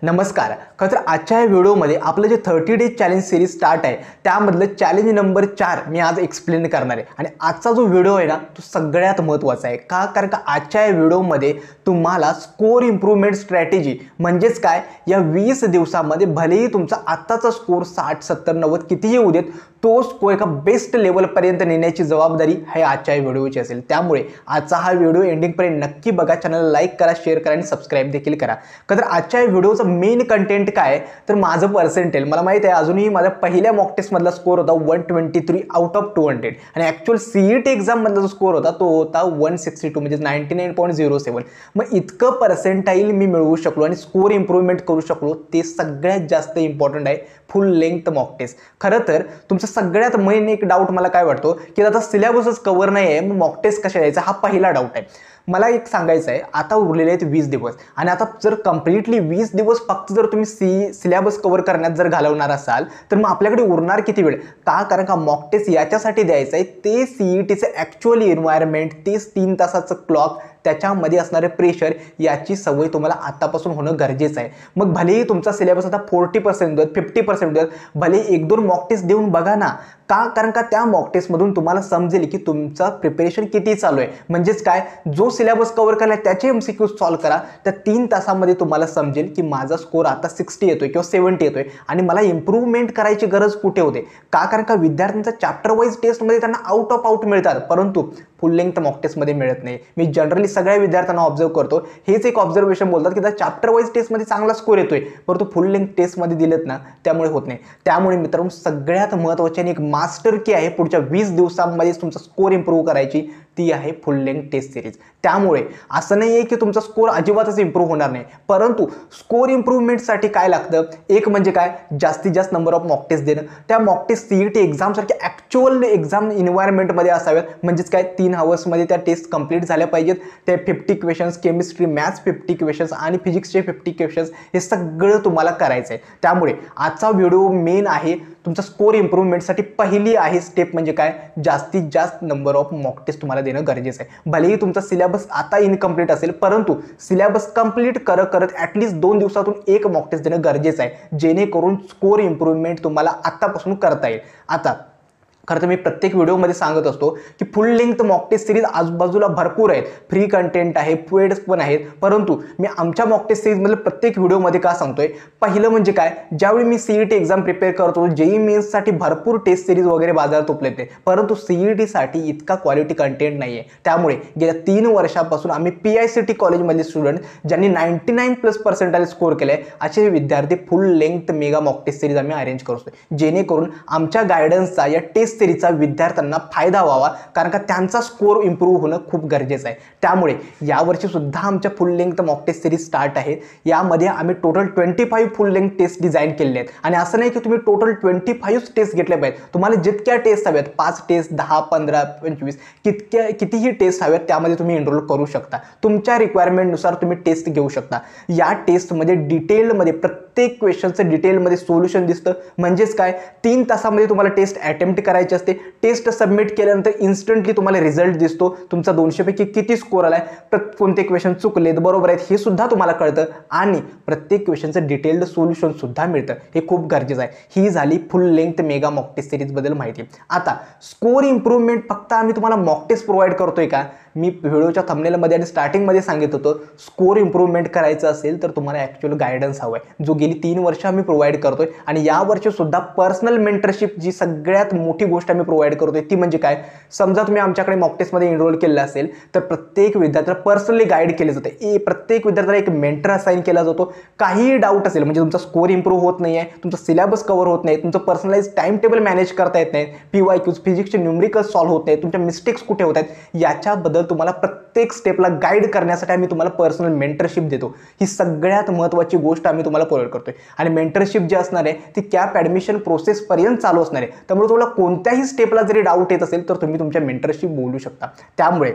नमस्कार. खरं तर आजच्या या व्हिडिओमध्ये आपलं जे 30 डेज चॅलेंज सिरीज स्टार्ट आहे त्यामधलं चॅलेंज नंबर 4 मी आज एक्सप्लेन करणार आहे. आणि आजचा जो व्हिडिओ आहे ना तो सगळ्यात महत्त्वाचा आहे. कारण का आजच्या या व्हिडिओमध्ये तुम्हाला स्कोर इम्प्रूव्हमेंट स्ट्रॅटेजी म्हणजेच काय, या 20 दिवसामध्ये भलेही तुमचा आत्ताचा स्कोर 60, 70, 90 कितीही येऊ देत, तो स्कोर एका बेस्ट लेवलपर्यंत नेण्याची जबाबदारी आहे आजच्या या व्हिडिओची असेल. त्यामुळे आजचा हा व्हिडिओ एंडिंगपर्यंत नक्की बघा. चॅनलला लाईक करा, शेअर करा आणि सबस्क्राईब देखील करा. तर आजच्या या व्हिडिओचं मेन कंटेंट काय तर माझं पर्सेंटेज. मला माहित आहे अजूनही माझ्या पहिल्या मॉक टेस्ट मधला स्कोर होता 123 आउट ऑफ 200 आणि ॲक्च्युअल सीईटी एक्झाम मधला जो स्कोर होता तो होता 162 म्हणजे 99.07. मग इतकं पर्सेंटाईल मी मिळवू शकलो आणि स्कोर इम्प्रूव्हमेंट करू शकलो, ते सगळ्यात जास्त इम्पॉर्टंट आहे फुल लेंथ मॉक टेस्ट. खरं तर तुमचा सगळ्यात मेन एक डाऊट मला काय वाटतो की आता सिलेबसच कव्हर नाही आहे, मग मॉक टेस्ट कशा द्यायचा, हा पहिला डाऊट आहे. मला एक सांगायचं आहे, आता उरलेले आहेत 20 दिवस आणि आता जर कम्प्लिटली 20 दिवस फक्त जर तुम्ही सिलेबस कव्हर करण्यात जर घालवणार असाल तर मग आपल्याकडे उरणार किती वेळ का. कारण का मॉक टेस्ट याच्यासाठी द्यायचं आहे, ते सीईटीचं ॲक्च्युअल एन्व्हायरमेंट, तेच 3 तासाचं क्लॉक, त्याच्यामध्ये असणारे प्रेशर, याची सवय तुम्हाला आतापासून होणं गरजेचं आहे. मग भलेही तुमचा सिलेबस आता 40% देत, 50% देत, भले 1-2 मॉक टेस्ट देऊन बघा ना. का कारण का त्या मॉक टेस्टमधून तुम्हाला समजेल की तुमचं प्रिपरेशन किती चालू आहे. म्हणजेच काय, जो सिलेबस कव्हर केला त्याचे MCQ सॉल्व्ह करा, त्या 3 तासामध्ये तुम्हाला समजेल की माझा स्कोर आता 60 येतोय किंवा 70 येतोय आणि मला इम्प्रूव्हमेंट करायची गरज कुठे होते. का कारण का विद्यार्थ्यांचा चॅप्टर वाईज टेस्टमध्ये त्यांना आउट ऑफ आउट मिळतात, परंतु फुल लेंथ मॉक टेस्टमध्ये मिळत नाही. मी जनरली सगळ्या विद्यार्थ्यांना ऑब्झर्व करतो, हेच एक ऑब्झर्वेशन बोलतात की त्या चॅप्टर वाईज टेस्टमध्ये चांगला स्कोर येतोय, परंतु फुल लेंथ टेस्टमध्ये दिलेत ना त्यामुळे होत नाही. त्यामुळे मित्रांनो सगळ्यात महत्त्वाची आणि एक मास्टर की आहे पुढच्या 20 दिवसांमध्ये तुमचा स्कोर इम्प्रूव्ह करायची, ती आहे फुल लेंथ टेस्ट सिरीज. त्यामुळे असं नाही आहे की तुमचा स्कोर अजिबातच इम्प्रूव्ह होणार नाही, परंतु स्कोर इम्प्रूव्हमेंटसाठी काय लागतं, एक म्हणजे काय, जास्तीत जास्त नंबर ऑफ मॉक टेस्ट देणं. त्या मॉक टेस्ट सीईटी एक्झामसारख्या ॲक्च्युअल एक्झाम इन्व्हायरमेंटमध्ये असाव्यात. म्हणजेच काय, 3 आवर्समध्ये त्या टेस्ट कंप्लीट झाल्या पाहिजेत. ते 50 क्वेश्चन्स, केमिस्ट्री मॅथ्स 50 क्वेश्चन्स आणि फिजिक्सचे 50 क्वेश्चन्स, हे सगळं तुम्हाला करायचं आहे. त्यामुळे आजचा व्हिडिओ मेन आहे तुमचा स्कोर इम्प्रूव्हमेंटसाठी. पहिली आहे स्टेप म्हणजे काय, जास्तीत जास्त नंबर ऑफ मॉक टेस्ट तुम्हाला देणं गरजेचं आहे. भलेही तुमचा सिलेबस आता इनकम्प्लीट असेल, परंतु सिलेबस कंप्लीट करत ॲटलीस्ट 2 दिवसातून 1 मॉक टेस्ट देणं गरजेचं आहे, जेणेकरून स्कोर इम्प्रूव्हमेंट तुम्हाला आत्तापासून करता येईल. आता खरं तर मी प्रत्येक व्हिडिओमध्ये सांगत असतो की full length mock test series आजूबाजूला भरपूर आहेत, फ्री कंटेंट आहे, पेड्स पण आहेत, परंतु मी आमच्या मॉक टेस्ट सिरीजमधलं प्रत्येक व्हिडिओमध्ये का सांगतोय, पहिलं म्हणजे काय, ज्यावेळी मी सीईटी एक्झाम प्रिपेअर करतो, जेई मेन्ससाठी भरपूर टेस्ट सिरीज वगैरे बाजारात उपलब्ध आहे, परंतु सीईटीसाठी इतका क्वालिटी कंटेंट नाही आहे. त्यामुळे गेल्या 3 वर्षापासून आम्ही PICT कॉलेजमधले स्टुडंट ज्यांनी 99+ स्कोर केले असे विद्यार्थी full length mega mock test series आम्ही अरेंज करतो, जेणेकरून आमच्या गायडन्सचा या टेस्ट सिरीजचा विद्यार्थ्यांना फायदा व्हावा. कारण का त्यांचा स्कोर इम्प्रूव्ह होणं खूप गरजेचं आहे. त्यामुळे यावर्षी सुद्धा आमच्या full length mock test series start आहे. यामध्ये आम्ही total 25 full length test design केले आहेत. आणि असं नाही की तुम्ही टोटल 25 टेस्ट घेतल्या पाहिजेत, तुम्हाला जितक्या टेस्ट हव्यात, 5 टेस्ट, 10, 15, 25 कितीही टेस्ट हव्यात त्यामध्ये तुम्ही एनरोल करू शकता. तुमच्या रिक्वायरमेंटनुसार तुम्ही टेस्ट घेऊ शकता. या टेस्टमध्ये डिटेलमध्ये प्रत्येक क्वेश्चनचं डिटेलमध्ये सोल्युशन दिसतं. म्हणजेच काय, 3 तासामध्ये तुम्हाला टेस्ट अटेम्प्ट करायची असते. टेस्ट सबमिट केल्यानंतर इन्स्टंटली तुम्हाला रिझल्ट दिसतो, तुमचा 200 पैकी किती स्कोर आलाय, कोणते क्वेश्चन चुकलेत, बरोबर आहेत हे सुद्धा तुम्हाला कळतं आणि प्रत्येक क्वेश्चनचं डिटेल्ड सोल्युशन सुद्धा मिळतं. हे खूप गरजेचं आहे. ही झाली full length mega mock test series बद्दल माहिती. आता स्कोर इम्प्रूव्हमेंट फक्त आम्ही तुम्हाला मॉक टेस्ट प्रोव्हाइड करतोय का, मी व्हिडिओच्या थंबनेलमध्ये आणि स्टार्टिंगमध्ये सांगितलं होतं, स्कोर इम्प्रूव्हमेंट करायचं असेल तर तुम्हाला ॲक्च्युअल गायडन्स हवं आहे, जो गेली 3 वर्ष आम्ही प्रोव्हाइड करतोय. आणि यावर्षी सुद्धा पर्सनल मेंटरशिप, जी सगळ्यात मोठी गोष्ट आम्ही प्रोव्हाइड करतोय ती म्हणजे काय, समजा तुम्ही आमच्याकडे मॉक टेस्टमध्ये एनरोल केलेलं असेल तर प्रत्येक विद्यार्थ्याला पर्सनली गाईड केले जाते. प्रत्येक विद्यार्थ्याला एक मेंटर असाइन केला जातो. काहीही डाऊट असेल, म्हणजे तुमचा स्कोर इम्प्रूव्ह होत नाही आहे, तुमचा सिलेबस कव्हर होत नाही, तुमचं पर्सनलाइज टाइम टेबल मॅनेज करता येत नाही, PYQs फिजिक्सचे न्यूमरिकल्स सॉल्व्ह होत नाही, तुमच्या मिस्टेक्स कुठे होत आहेत, याच्याबद्दल तुम्हाला प्रत्येक स्टेपला गाईड करण्यासाठी आम्ही तुम्हाला पर्सनल मेंटरशिप देतो. ही सगळ्यात महत्त्वाची गोष्ट आम्ही तुम्हाला प्रोव्हाइड करतोय. आणि मेंटरशिप जी असणार आहे ती कॅप ॲडमिशन प्रोसेसपर्यंत चालू असणार आहे. त्यामुळे तुम्हाला कोणत्याही स्टेपला जरी डाऊट येत असेल तर तुम्ही तुमच्या मेंटरशिप बोलू शकता. त्यामुळे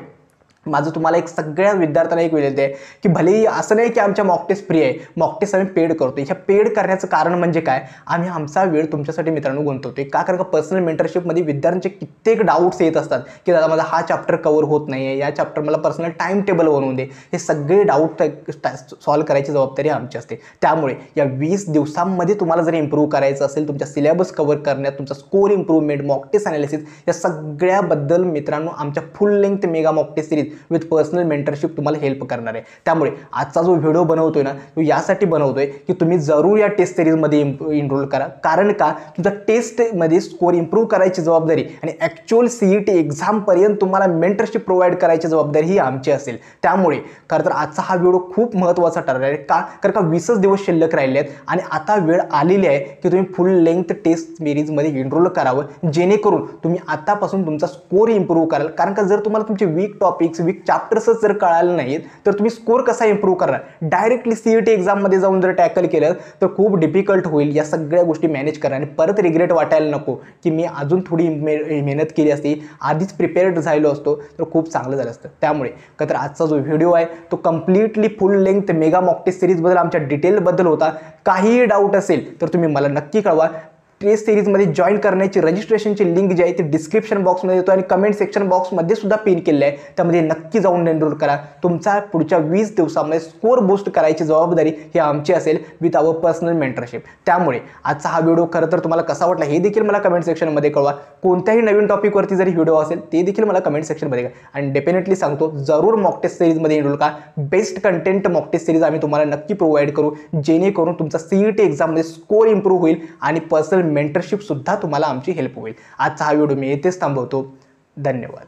माझं तुम्हाला एक सगळ्या विद्यार्थ्यांना एक विनंती आहे की भलेही असं नाही की आमच्या मॉक टेस्ट फ्री आहे, मॉक टेस्ट आम्ही पेड करतो. ह्या पेड करण्याचं कारण म्हणजे काय, आम्ही आमचा वेळ तुमच्यासाठी मित्रांनो गुंतवतोय. का, कारण का पर्सनल मेंटरशिपमध्ये विद्यार्थ्यांचे कित्येक डाऊट्स येत असतात की दादा माझा हा चॅप्टर कव्हर होत नाही आहे, या चॅप्टर मला पर्सनल टाईम टेबल बनवून दे. हे सगळे डाऊट सॉल्व्ह करायची जबाबदारी आमची असते. त्यामुळे या 20 दिवसांमध्ये तुम्हाला जर इम्प्रूव्ह करायचं असेल, तुमच्या सिलेबस कव्हर करण्यात, तुमचा score improvement, mock test analysis या सगळ्याबद्दल मित्रांनो आमच्या full length mega mock test series with personal mentorship तुम्हाला हेल्प करणार आहे. त्यामुळे आजचा जो व्हिडिओ बनवतोय ना, तो यासाठी बनवतोय की तुम्ही जरूर या टेस्ट सिरीजमध्ये इनरोल करा. कारण का, तुमचा टेस्टमध्ये स्कोर इम्प्रूव्ह करायची जबाबदारी आणि ॲक्च्युअल CET एक्झामपर्यंत तुम्हाला मेंटरशिप प्रोव्हाइड करायची जबाबदारी ही आमची असेल. त्यामुळे खरं तर आजचा हा व्हिडिओ खूप महत्त्वाचा ठरणार आहे. का, कारण का 20च दिवस शिल्लक राहिले आहेत आणि आता वेळ आलेली आहे की तुम्ही फुल लेंथ टेस्ट सिरीजमध्ये इनरोल करावं, जेणेकरून तुम्ही आतापासून तुमचा स्कोर इम्प्रूव्ह कराल. कारण का जर तुम्हाला तुमचे वीक टॉपिक्स, वीक चॅप्टर्सच जर कळाले नाहीत तर तुम्ही स्कोर कसा इम्प्रूव्ह करणार. डायरेक्टली CET एक्झाममध्ये जाऊन जर टॅकल केलं तर खूप डिफिकल्ट होईल या सगळ्या गोष्टी मॅनेज करा. आणि परत रिग्रेट वाटायला नको की मी अजून थोडी मेहनत केली असती, आधीच प्रिपेअर्ड झालो असतो तर खूप चांगलं झालं असतं. त्यामुळे तर आजचा जो व्हिडिओ आहे तो completely full length mega mock test सिरीजबद्दल आमच्या डिटेलबद्दल होता. काहीही डाऊट असेल तर तुम्ही मला नक्की कळवा. टेस्ट सिरीजमध्ये जॉईन करण्याची रजिस्ट्रेशनची लिंक जी आहे ती डिस्क्रिप्शन बॉक्समध्ये देतो आणि कमेंट सेक्शन बॉक्समध्ये सुद्धा पिन केलेलं आहे. त्यामध्ये नक्की जाऊन एनरोल करा. तुमचा पुढच्या 20 दिवसामध्ये स्कोर बूस्ट करायची जबाबदारी ही आमची असेल विथ आवर पर्सनल मेंटरशिप. त्यामुळे आजचा हा व्हिडिओ खरं तर तुम्हाला कसा वाटला हे देखील मला कमेंट सेक्शनमध्ये कळवा. कोणत्याही नवीन टॉपिकवरती जरी व्हिडिओ असेल ते देखील मला कमेंट सेक्शनमध्ये कळवा. आणि डेफिनेटली सांगतो, जरूर मॉक टेस्ट सिरीजमध्ये एनरोल का. Best content mock test series आम्ही तुम्हाला नक्की प्रोव्हाइड करू, जेणेकरून तुमचा CET एक्झाममध्ये स्कोर इम्प्रूव्ह होईल आणि पर्सनल मेंटरशिप सुद्धा तुम्हाला आमची हेल्प होईल. आजचा हा व्हिडिओ मी येथेच थांबवतो. धन्यवाद.